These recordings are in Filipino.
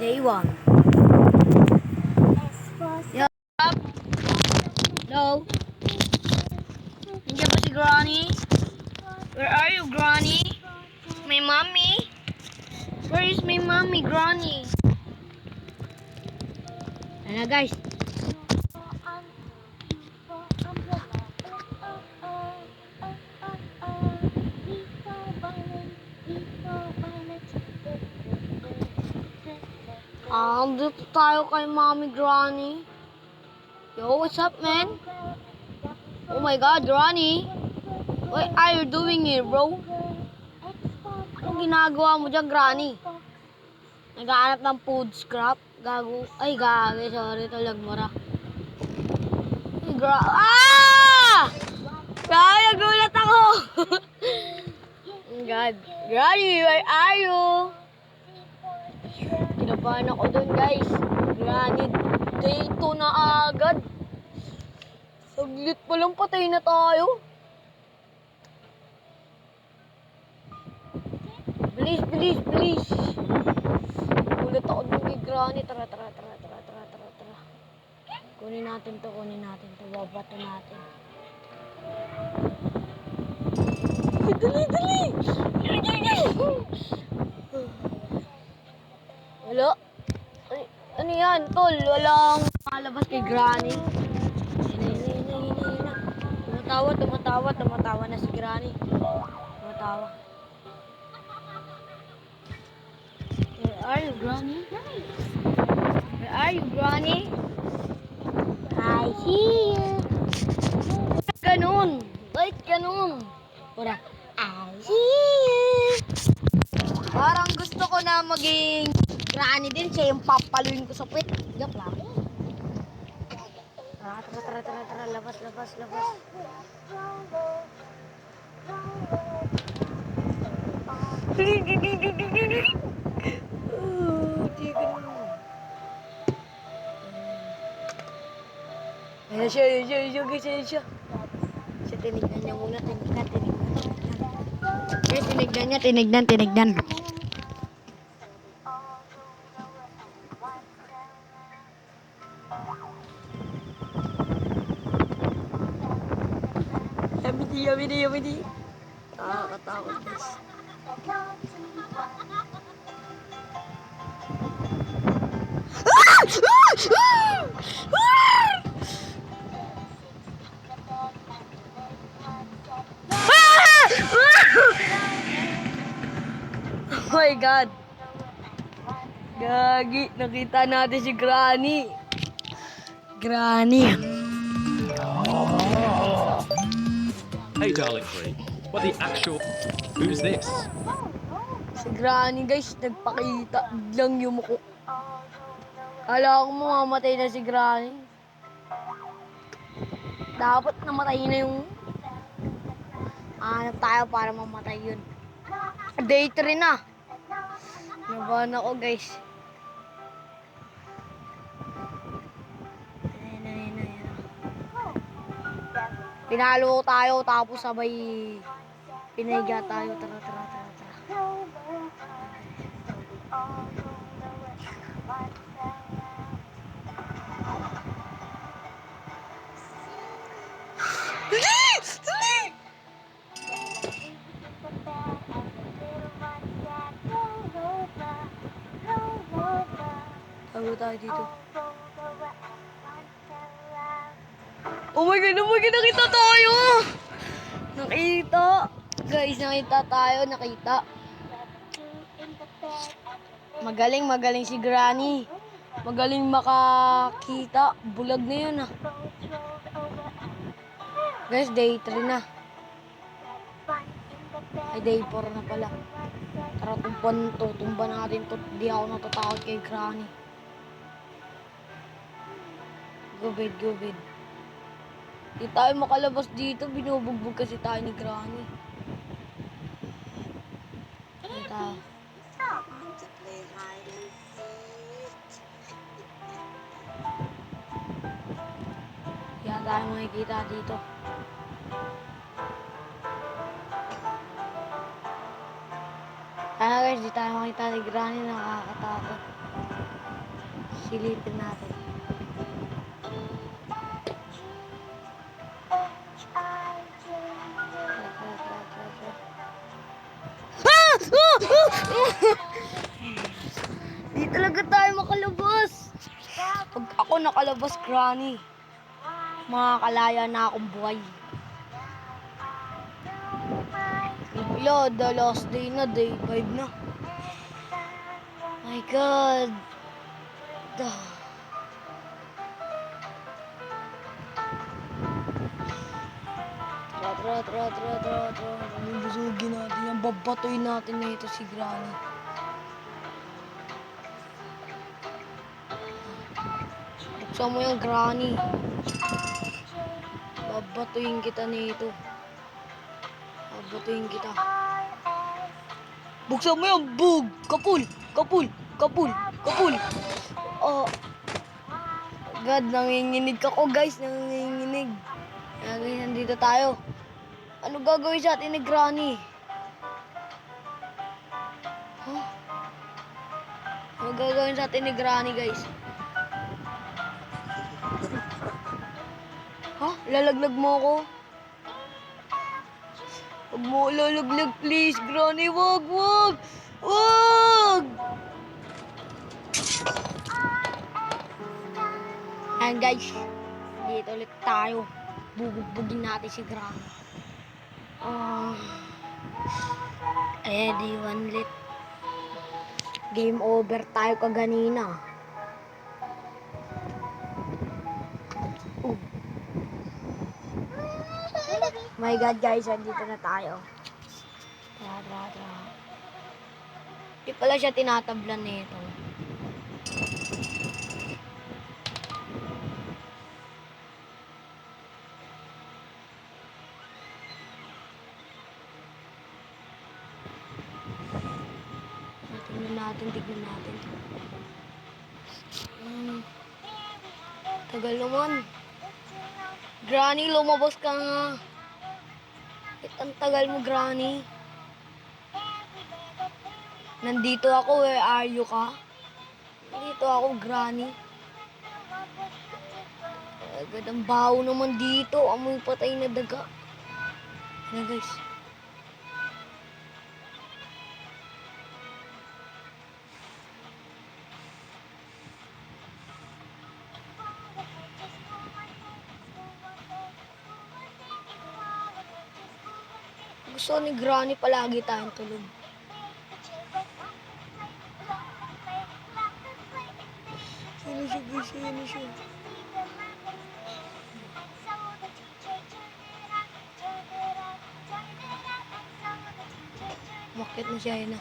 Day 1. Yo, up. Hello. Nandiyan ba si Granny? Where are you, Granny? My mommy? Where is my mommy, Granny? Ano guys? Dito tayo kay Mommy Granny. Yo, what's up, man? Oh my God, Granny. What are you doing here, bro? Anong ginagawa mo dyan, Granny? Naghahanap ng food scrap? Gago. Ay, gagi. Sorry, talagmura. Ay, Ah! Gagi, nagulat ako. Oh God. Granny, where are you? Kinabahan ako dun, guys. Granny, day 2 na agad. Saglit pa lang, patay na tayo. Bilis, bilis, bilis. Ulit ako dun kay Granny. Tara. Kunin natin to. Babato natin. Dali. Wala. Ay, ano yan, tol? Walang malabas kay Granny. Tumatawa na si Granny. Tumatawa. Where are you, Granny? Where are you, Granny? I see you. Bakit ganun? Pura, I see you. Parang gusto ko na maging Granny din. Siya yung papaluin ko sa puwet. Joke lang. Tara. Labas. Ayan siya, guys, siya. Siya, tinignan niya muna, tinignan. Guys, tinignan. Yamidi. Nakakatakot, guys. Oh my God. Gagi, nakita natin si Granny. Hey, darling Free. What the actual... Who's this? Si Granny, guys, nagpakita. Biglang yumuko. Kala ko mamamatay na si Granny. Dapat namatay na yung... Hanap tayo para mamatay yun. Day 3 na. Nabahan ako, guys. Ayan. Pinalo tayo, tapos sabay pinaiga tayo. Tara. Dali! Tago tayo dito. Oh my God, nakita tayo! Guys, nakita. Magaling si Granny. Magaling makakita. Bulag na yun, ah. Guys, day 3 na. Ay, day 4 na pala. Tara, tutumban natin to. Di ako natatakot kay Granny. Go bed. Di tayo makalabas dito. Binubugbog kasi tayo ni Granny. Tayo. Yan tayo makikita dito. Guys, di tayo makita ni Granny. Nakakatakot. Silipin natin. Ah! Di talaga tayo makalabas. Pag ako nakalabas, Granny, makakalaya na akong buhay. Wala, the last day na, day 5 na. My God. Tara. Busugin natin yan. Babatoy natin na ito si Granny. Buksan mo yung Granny. Babatuin kita nito. Babatuin kita. Buksan mo yung bug! Kapul! Oh. God, nanginginig ako guys. Nanginginig. Kaya guys, nandito tayo. Ano gagawin sa atin ni Granny? Huh? Ano gagawin sa atin ni Granny guys? Huh? Lalaglag mo ako? Huwag mo lalaglag please, Granny. Wag! Ayan guys, dito ulit tayo. Bubugbugin natin si Granny. Di one lit. Game over tayo kaganina. My God guys, andito na tayo. Tara. Di pala siya tinatablan nito. Tignan natin. Tagal naman. Granny, lumabas ka nga. Ang tagal mo, Granny. Nandito ako, where are you ka? Nandito ako, Granny. Agad ang baho naman dito. Amoy patay na daga. Ano guys? Gusto ni Granny palagi tayong tulog. Sino siya? Bakit na siya yun?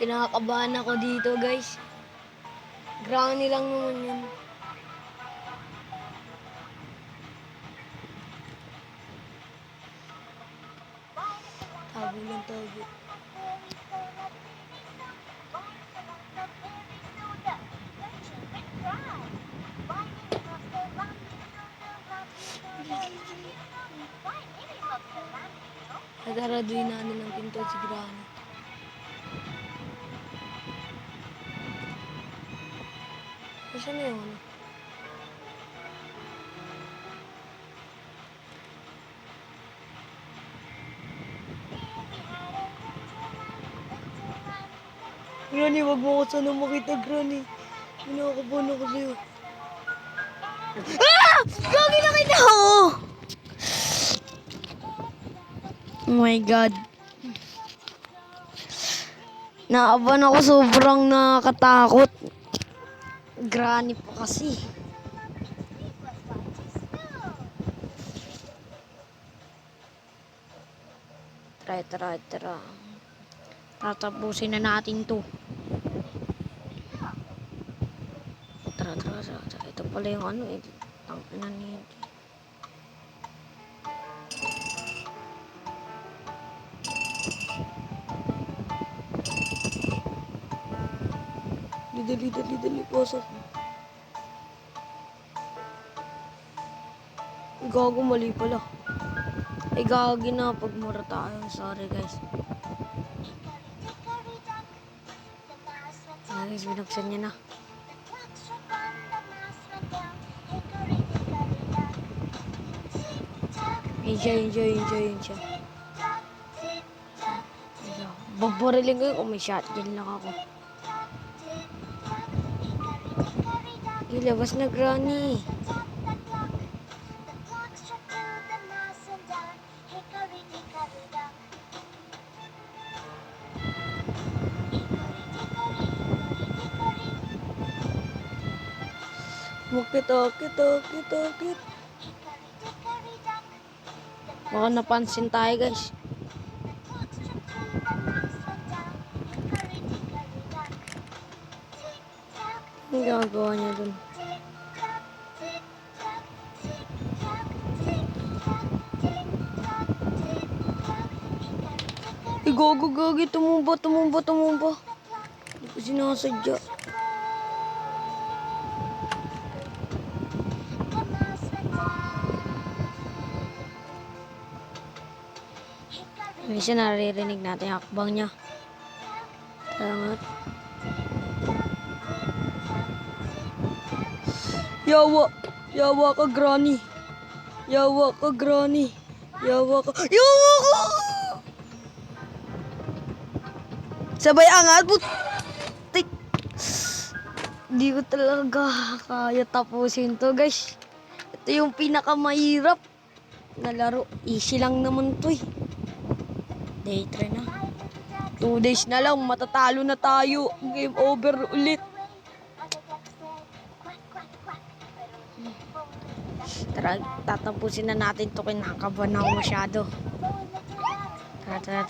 Kinakabahan ako dito guys. Granny lang naman yan. Tago. Nataraduin namin ng pinto si Granny. Saan na yun? Granny, wag mo ko sana makita, Granny. Minakabahan ako sa'yo. Ah! Gagi nakita ko! Oh my God. Naaban ako, sobrang nakakatakot. Granny pa kasi. Tara. Tatapusin na natin to. Tara. Ito pala yung ano eh. Tangina niya. Dali, pasok. Gago, mali pala. Ay, gagi na. Pagmura tayo. Sorry, guys. Guys, binuksan niya na. Enjoy siya. Babariling ko kung may shotgun lang ako. Ilabas na, Granny. Akit. Baka napansin tayo, guys. Ang gagawa niya dun. Gagi, tumumba. Hindi ko sinasadya. Minsan naririnig natin yung hakbang niya. Tarangat. Yawa ka, Granny. Yawa ka! Sabay angat, butik. Di ko talaga kaya tapusin to, guys. Ito yung pinakamahirap na laro. Easy lang naman to eh. Day 3 na. 2 days na lang, matatalo na tayo. Game over ulit. Tara, tatapusin na natin to. Kinakabahan na ako masyado. Tara.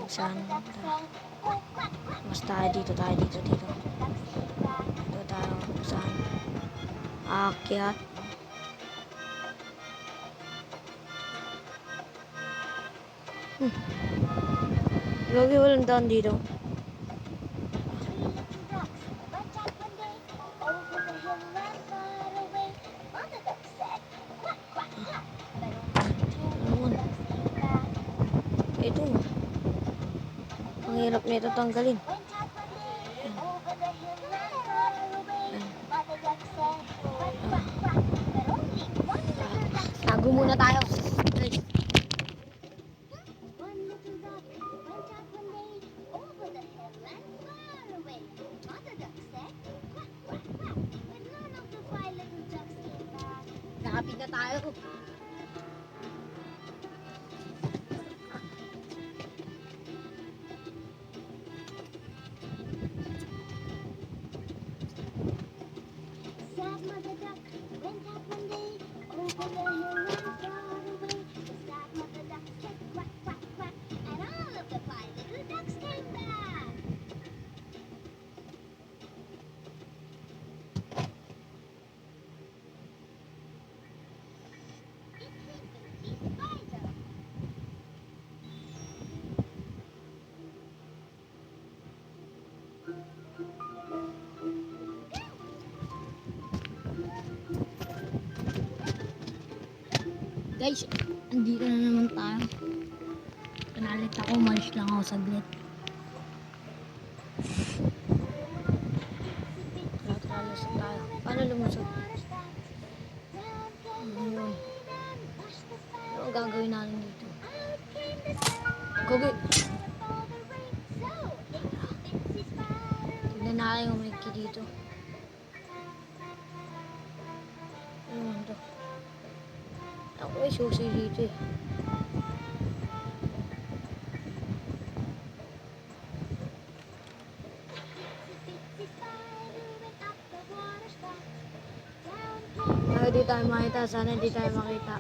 Saan? Mas tayo dito. Dito tayo. Saan? Akyat. Gagi, walang daan dito. Ito. Ang hirap nito tanggalin. Tago muna tayo. Nakapit na tayo. Guys, andito na naman tayo. Pinalit ako, umalis lang ako saglit. Lusot tayo. Paano lumusot? Ayun. Ano ang gagawin natin dito? Gogi! Tignan natin yung may key dito. Ano to? Ako may susi dito eh. Hindi tayo makita. Sana hindi tayo makita.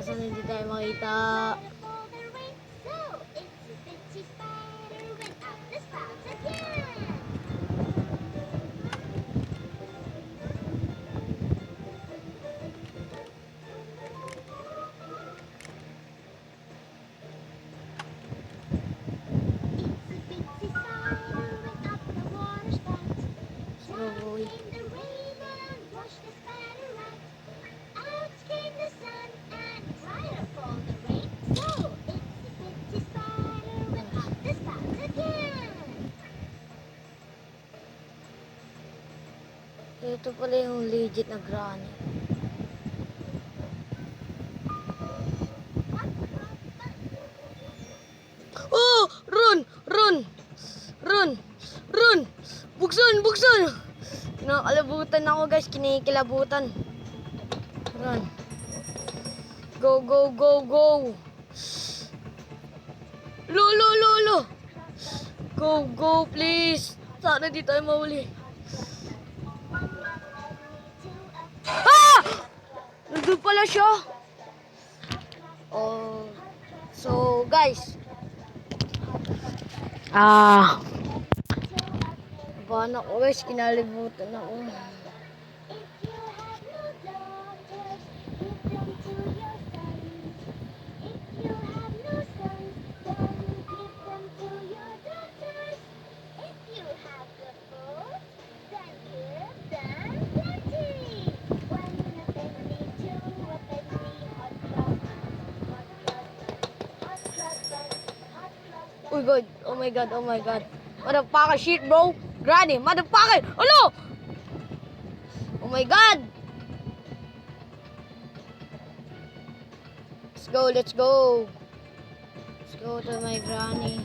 Sana hindi tayo makita. Ito pala yung legit na granny. Oh! Run! Run! Run! Run! Buksan! Buksan! Nakakalabutan ako guys. Kinikilabutan. Run. Go, go, go, go! Lo, lo, lo, lo! Go, go, please! Sana di tayo mahuli. Ah! Nandun pala siya. Oh. So, guys. Bana ko guys, kinalibutan ako. Oh god, oh my god, oh my god. Motherfucker shit, bro. Granny, motherfucker. Hello! Oh my god. Let's go, let's go. Let's go to my granny.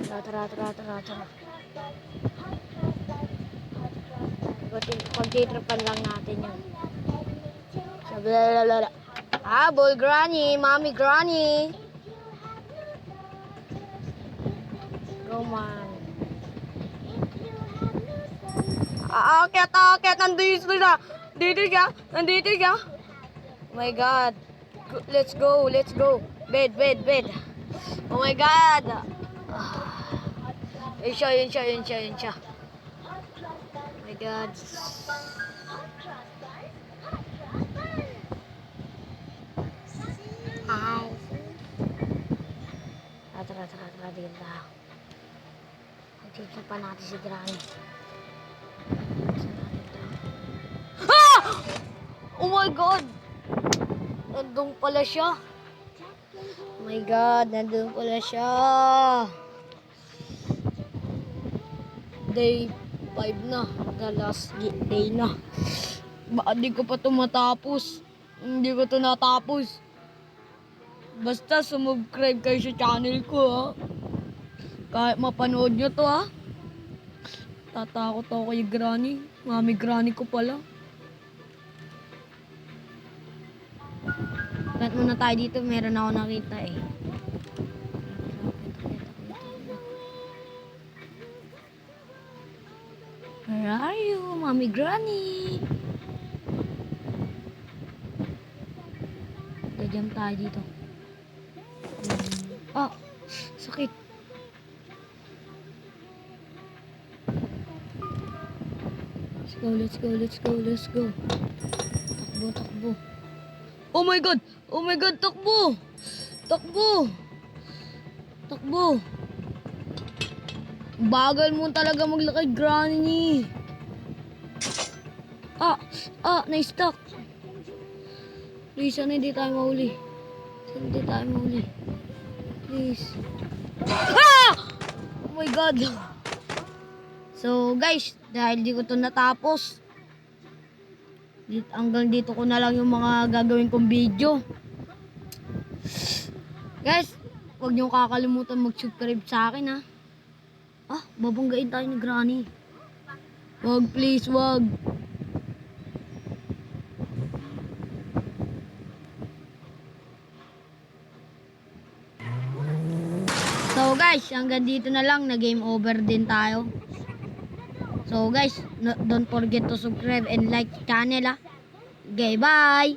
Tara. Pag-titripan lang natin yun. Blablabla. Habol, granny. Mommy, granny. Roman. Akit. Nandito siya. Nandito siya. Oh my god. Let's go. Bed. Oh my god. Yun siya. Oh my god. Ow. Tara, din tayo. Magtitin pa natin si Granny. Ah! Oh my god! Nandun pala siya. Oh my god, nandun pala siya. Day 5 na. The last day na. Baka di ko pa ito matapos. Hindi ko ito natapos. Basta sumubscribe kayo sa channel ko ha. Kahit mapanood nyo to ha. Tatakot ako kay Granny. Mami Granny ko pala. Plant muna tayo dito. Meron ako nakita eh. Where are you, Mami Granny? Jam tayo dito. Ah, sakit. Let's go. Takbo. Oh my god, takbo. Bagal mo talaga maglakad, Granny. Na-stuck. Please, sana hindi tayo mahuli. Please. Ah! Oh my god. So, guys, dahil di ko to natapos, hanggang dito ko na lang yung mga gagawin kong video. Guys, huwag niyong kakalimutan mag-subscribe sa akin, ha. Babanggain tayo ni Granny. Wag, please, wag. So guys, hanggang dito na lang, na game over din tayo. So guys, don't forget to subscribe and like the channel ha. Okay, bye!